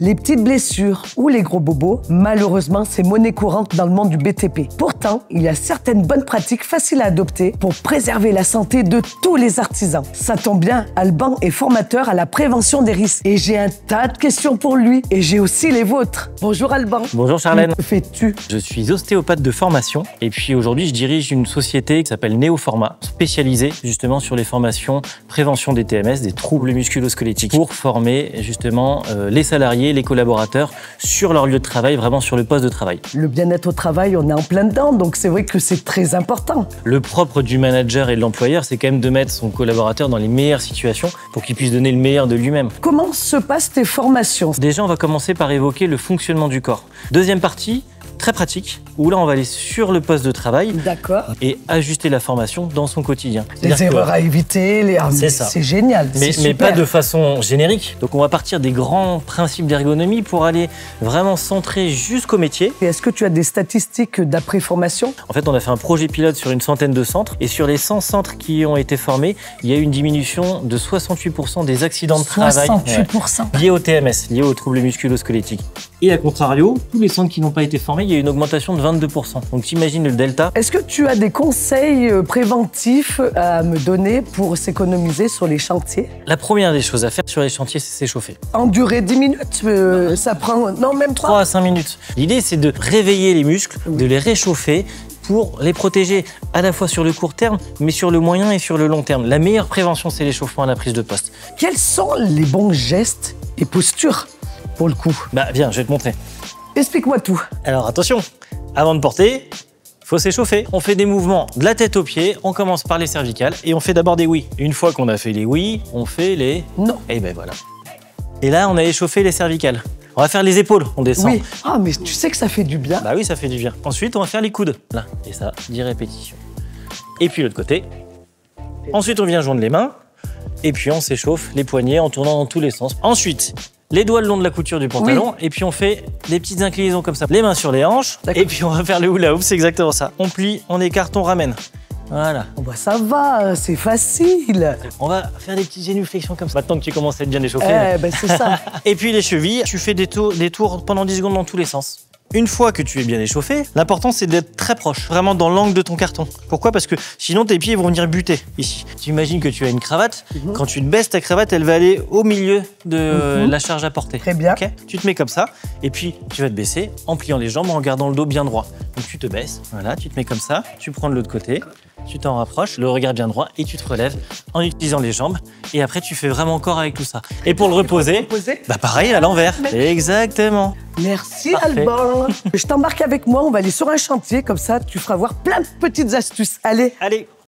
Les petites blessures ou les gros bobos, malheureusement, c'est monnaie courante dans le monde du BTP. Pourtant, il y a certaines bonnes pratiques faciles à adopter pour préserver la santé de tous les artisans. Ça tombe bien, Alban est formateur à la prévention des risques. Et j'ai un tas de questions pour lui. Et j'ai aussi les vôtres. Bonjour Alban. Bonjour Charlène. Que fais-tu? Je suis ostéopathe de formation et puis aujourd'hui je dirige une société qui s'appelle Néoforma, spécialisée justement sur les formations prévention des TMS, des troubles musculo-squelettiques, pour former justement les salariés, les collaborateurs sur leur lieu de travail, vraiment sur le poste de travail. Le bien-être au travail, on est en plein dedans, donc c'est vrai que c'est très important. Le propre du manager et de l'employeur, c'est quand même de mettre son collaborateur dans les meilleures situations pour qu'il puisse donner le meilleur de lui-même. Comment se passent tes formations? Déjà, on va commencer par évoquer le fonctionnement du corps. Deuxième partie, très pratique, où là on va aller sur le poste de travail et ajuster la formation dans son quotidien. Les erreurs à éviter, c'est génial. Mais pas de façon générique. Donc on va partir des grands principes d'ergonomie pour aller vraiment centrer jusqu'au métier. Et est-ce que tu as des statistiques d'après-formation? En fait, on a fait un projet pilote sur une centaine de centres et sur les 100 centres qui ont été formés, il y a eu une diminution de 68% des accidents de travail 68%. Liés au TMS, liés aux troubles musculo-squelettiques. Et à contrario, tous les centres qui n'ont pas été formés, il y a eu une augmentation de 22%. Donc t'imagines le delta. Est-ce que tu as des conseils préventifs à me donner pour s'économiser sur les chantiers? La première des choses à faire sur les chantiers, c'est s'échauffer. En durée 10 minutes, ça prend... Non, même 3 à 5 minutes. L'idée, c'est de réveiller les muscles, de les réchauffer pour les protéger à la fois sur le court terme, mais sur le moyen et sur le long terme. La meilleure prévention, c'est l'échauffement à la prise de poste. Quels sont les bons gestes et postures pour le coup? Bah viens, je vais te montrer. Explique-moi tout. Alors attention, avant de porter, faut s'échauffer. On fait des mouvements de la tête aux pieds, on commence par les cervicales et on fait d'abord des oui. Une fois qu'on a fait les oui, on fait les non. Et ben voilà. Et là, on a échauffé les cervicales. On va faire les épaules, on descend. Oui. Ah, mais tu sais que ça fait du bien. Bah oui, ça fait du bien. Ensuite, on va faire les coudes. Là, et ça, 10 répétitions. Et puis l'autre côté. Ensuite, on vient joindre les mains. Et puis, on s'échauffe les poignets en tournant dans tous les sens. Ensuite, les doigts le long de la couture du pantalon, et puis on fait des petites inclinaisons comme ça. Les mains sur les hanches, et puis on va faire le hula hoop, c'est exactement ça. On plie, on écarte, on ramène. Voilà. Oh bah ça va, c'est facile. On va faire des petites génuflexions comme ça. Maintenant que tu commences à être bien échauffé. Ben c'est ça. Et puis les chevilles, tu fais des tours pendant 10 secondes dans tous les sens. Une fois que tu es bien échauffé, l'important c'est d'être très proche, vraiment dans l'angle de ton carton. Pourquoi? Parce que sinon tes pieds vont venir buter ici. Tu imagines que tu as une cravate, quand tu te baisses ta cravate, elle va aller au milieu de la charge à porter. Très bien. Okay, tu te mets comme ça, et puis tu vas te baisser en pliant les jambes, en gardant le dos bien droit. Donc tu te baisses, voilà, tu te mets comme ça, tu prends de l'autre côté, tu t'en rapproches, le regard bien droit, et tu te relèves en utilisant les jambes. Et après, tu fais vraiment corps avec tout ça. Et pour le reposer, bah pareil, à l'envers. Exactement. Merci Alban. Je t'embarque avec moi, on va aller sur un chantier, comme ça tu feras voir plein de petites astuces. Allez. Allez.